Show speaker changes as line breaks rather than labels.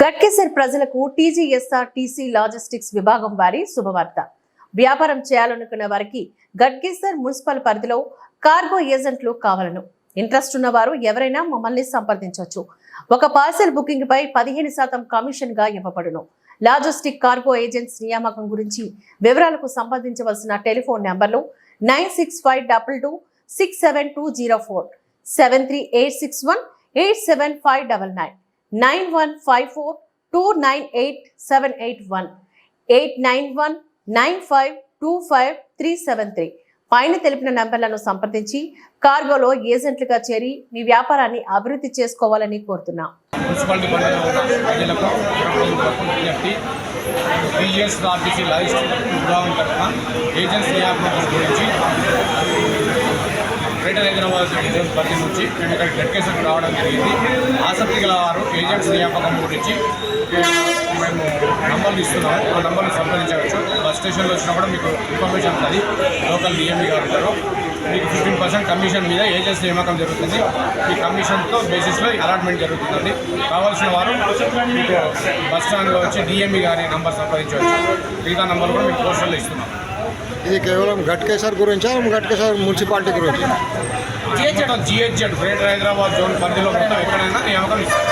గట్కేసర్ ప్రజలకు TGSRTC logistics విభాగం వారి శుభవార్త. వ్యాపారం చేయాలనుకున్న వారికి గట్కేసర్ మున్సిపల్ పరిధిలో కార్గో ఏజెంట్లు కావాలను. ఇంట్రెస్ట్ ఉన్న వారు ఎవరైనా మమ్మల్ని సంప్రదించవచ్చు. ఒక పార్సెల్ బుకింగ్ పై 15% కమిషన్ గా ఇవ్వబడును. లాజిస్టిక్ కార్గో ఏజెంట్స్ నియామకం గురించి వివరాలకు సంప్రదించవలసిన టెలిఫోన్ నంబర్లు 9652267204, 7386187599, 9154298781, 8919525373. పైన తెలిపిన నంబర్లను సంప్రదించి కార్గోలో ఏజెంట్లుగా చేరి మీ వ్యాపారాన్ని అభివృద్ధి చేసుకోవాలని కోరుతున్నాం.
మున్సిపాలిటీ పరిధిలో ఉన్న ప్రజలకు టీజీఎస్ఆర్టీసీ లాజిస్టిక్ విభాగం తరఫున ఏజెంట్స్ నియామకం గురించి గ్రేటర్ హైదరాబాద్ పరిధి నుంచి మేము ఇక్కడ గట్కేసర్కి రావడం జరిగింది. ఆసక్తి గల వారు ఏజెంట్స్ నియామకం గురించి మేము నంబర్లు ఇస్తున్నాము. ఆ నంబర్లు సంప్రదించవచ్చు. బస్ స్టేషన్లో వచ్చినప్పుడు మీకు ఇన్ఫర్మేషన్ ఉంటుంది. లోకల్ డిఎంఈ గారు ఉంటారు. మీకు 15% కమిషన్ మీద ఏజెంట్స్ నియామకం జరుగుతుంది. ఈ కమిషన్తో బేసిస్లో అలాట్మెంట్ జరుగుతుంది. కావాల్సిన వారు మీకు బస్ స్టాండ్లో వచ్చి డిఎంఈ గారి నంబర్ సంప్రదించవచ్చు. మిగతా నంబర్ కూడా మీకు పోస్టర్లో ఇస్తున్నాం.
ఇది కేవలం గట్కేసర్ గురించా, గట్కేసర్ మున్సిపాలిటీ గురించి?
మొత్తం GHZ గ్రేటర్ హైదరాబాద్ జోన్ పరిధిలో మొత్తం ఎక్కడైనా నియామకం ఇస్తారు.